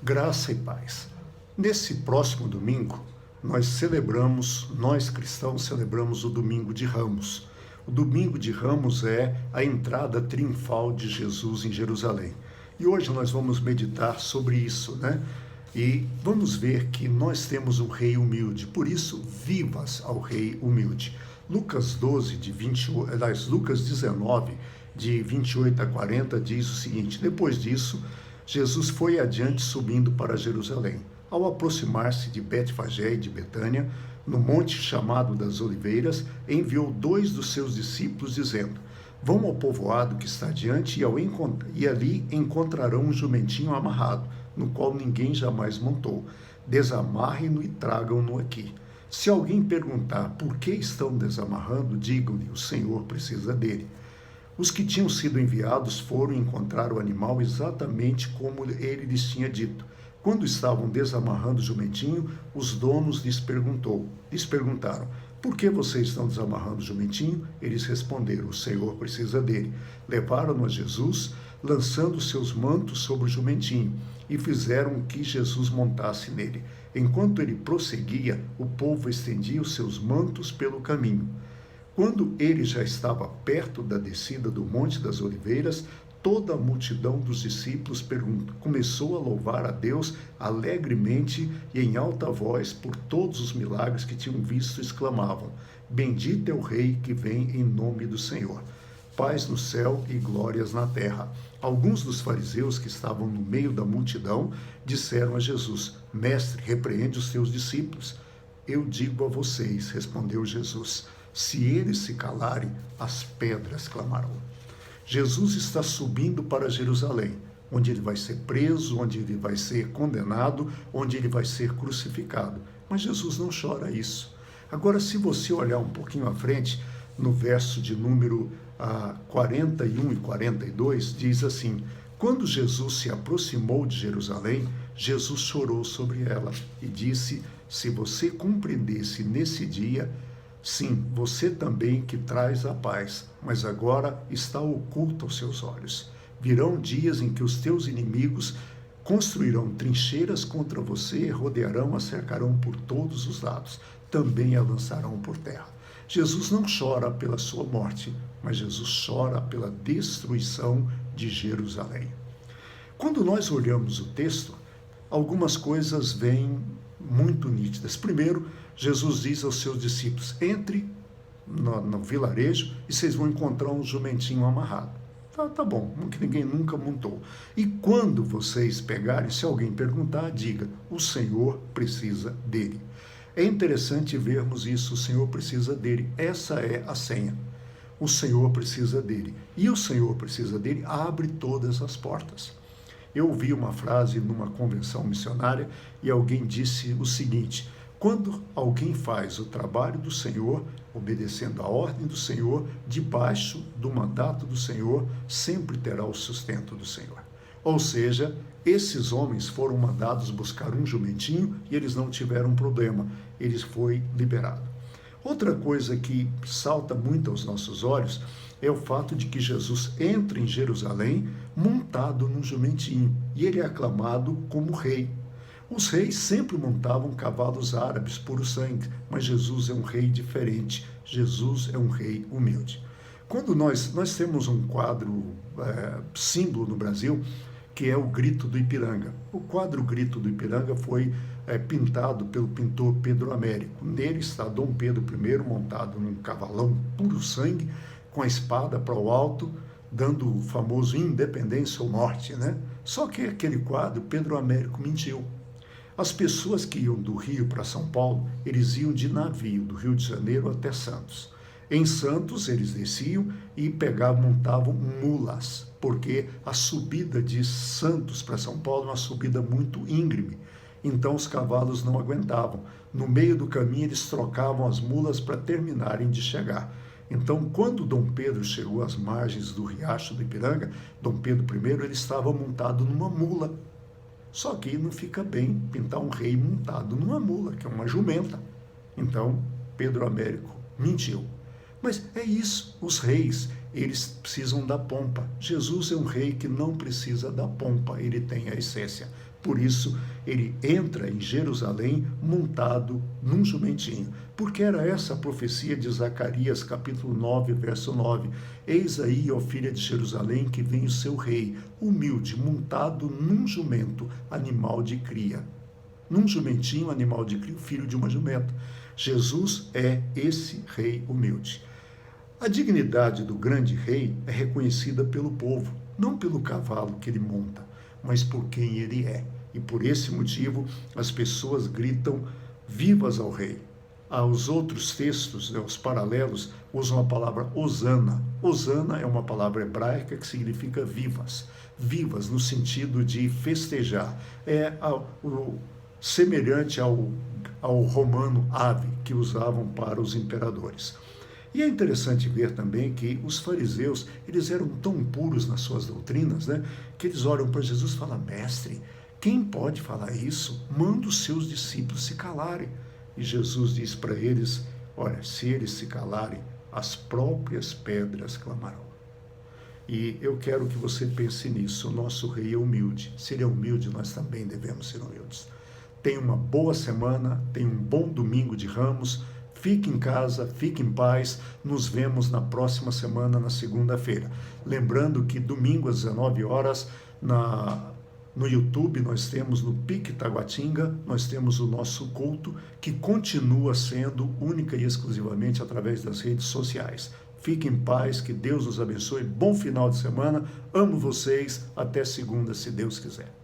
Graça e paz. Nesse próximo domingo, nós cristãos celebramos o Domingo de Ramos. O Domingo de Ramos é a entrada triunfal de Jesus em Jerusalém. E hoje nós vamos meditar sobre isso, né? E vamos ver que nós temos um rei humilde, por isso, vivas ao rei humilde. Lucas 19, de 28 a 40, diz o seguinte: depois disso, Jesus foi adiante subindo para Jerusalém. Ao aproximar-se de Betfagé e de Betânia, no monte chamado das Oliveiras, enviou 2 dos seus discípulos, dizendo: vão ao povoado que está adiante e ali encontrarão um jumentinho amarrado, no qual ninguém jamais montou. Desamarrem-no e tragam-no aqui. Se alguém perguntar por que estão desamarrando, digam-lhe: o Senhor precisa dele. Os que tinham sido enviados foram encontrar o animal exatamente como ele lhes tinha dito. Quando estavam desamarrando o jumentinho, os donos lhes perguntaram: por que vocês estão desamarrando o jumentinho? Eles responderam: o Senhor precisa dele. Levaram-no a Jesus, lançando seus mantos sobre o jumentinho, e fizeram que Jesus montasse nele. Enquanto ele prosseguia, o povo estendia os seus mantos pelo caminho. Quando ele já estava perto da descida do Monte das Oliveiras, toda a multidão dos discípulos começou a louvar a Deus alegremente e em alta voz por todos os milagres que tinham visto, exclamavam: bendito é o Rei que vem em nome do Senhor. Paz no céu e glórias na terra. Alguns dos fariseus que estavam no meio da multidão disseram a Jesus: Mestre, repreende os teus discípulos. Eu digo a vocês, respondeu Jesus, se eles se calarem, as pedras clamarão. Jesus está subindo para Jerusalém, onde ele vai ser preso, onde ele vai ser condenado, onde ele vai ser crucificado. Mas Jesus não chora isso. Agora, se você olhar um pouquinho à frente, no verso de número 41 e 42, diz assim: quando Jesus se aproximou de Jerusalém, Jesus chorou sobre ela e disse: se você compreendesse nesse dia, sim, você também que traz a paz, mas agora está oculta aos seus olhos. Virão dias em que os teus inimigos construirão trincheiras contra você, rodearão, a cercarão por todos os lados, também a lançarão por terra. Jesus não chora pela sua morte, mas Jesus chora pela destruição de Jerusalém. Quando nós olhamos o texto, algumas coisas vêm muito nítidas. Primeiro, Jesus diz aos seus discípulos: entre no vilarejo e vocês vão encontrar um jumentinho amarrado. Tá bom, que ninguém nunca montou. E quando vocês pegarem, se alguém perguntar, diga: o Senhor precisa dele. É interessante vermos isso, o Senhor precisa dele. Essa é a senha. O Senhor precisa dele. E o Senhor precisa dele abre todas as portas. Eu ouvi uma frase numa convenção missionária e alguém disse o seguinte: quando alguém faz o trabalho do Senhor, obedecendo a ordem do Senhor, debaixo do mandato do Senhor, sempre terá o sustento do Senhor. Ou seja, esses homens foram mandados buscar um jumentinho e eles não tiveram problema, eles foi liberado. Outra coisa que salta muito aos nossos olhos é o fato de que Jesus entra em Jerusalém montado num jumentinho e ele é aclamado como rei. Os reis sempre montavam cavalos árabes puro sangue, mas Jesus é um rei diferente, Jesus é um rei humilde. Quando nós temos um quadro símbolo no Brasil, que é o Grito do Ipiranga. O quadro Grito do Ipiranga foi pintado pelo pintor Pedro Américo. Nele está Dom Pedro I montado num cavalão puro sangue, com a espada para o alto, dando o famoso Independência ou Morte, né? Só que aquele quadro, Pedro Américo mentiu. As pessoas que iam do Rio para São Paulo, eles iam de navio, do Rio de Janeiro até Santos. Em Santos, eles desciam e montavam mulas, porque a subida de Santos para São Paulo é uma subida muito íngreme. Então, os cavalos não aguentavam. No meio do caminho, eles trocavam as mulas para terminarem de chegar. Então, quando Dom Pedro chegou às margens do Riacho do Ipiranga, Dom Pedro I, ele estava montado numa mula. Só que não fica bem pintar um rei montado numa mula, que é uma jumenta. Então, Pedro Américo mentiu. Mas é isso, os reis, eles precisam da pompa. Jesus é um rei que não precisa da pompa, ele tem a essência. Por isso, ele entra em Jerusalém montado num jumentinho, porque era essa a profecia de Zacarias, capítulo 9, verso 9. Eis aí, ó filha de Jerusalém, que vem o seu rei, humilde, montado num jumento, animal de cria. Num jumentinho, animal de cria, filho de uma jumenta. Jesus é esse rei humilde. A dignidade do grande rei é reconhecida pelo povo, não pelo cavalo que ele monta, mas por quem ele é. E por esse motivo as pessoas gritam vivas ao rei. Os outros textos, os paralelos, usam a palavra hosana. Hosana é uma palavra hebraica que significa vivas. Vivas no sentido de festejar. Semelhante ao romano ave que usavam para os imperadores. E é interessante ver também que os fariseus, eles eram tão puros nas suas doutrinas, que eles olham para Jesus e falam, mestre, quem pode falar isso? Manda os seus discípulos se calarem. E Jesus diz para eles, olha, se eles se calarem, as próprias pedras clamarão. E eu quero que você pense nisso, o nosso rei é humilde. Se ele é humilde, nós também devemos ser humildes. Tenha uma boa semana, tenha um bom domingo de Ramos, fique em casa, fique em paz, nos vemos na próxima semana, na segunda-feira. Lembrando que domingo às 19 horas, no YouTube, nós temos no PIC Taguatinga, nós temos o nosso culto, que continua sendo única e exclusivamente através das redes sociais. Fique em paz, que Deus nos abençoe, bom final de semana, amo vocês, até segunda, se Deus quiser.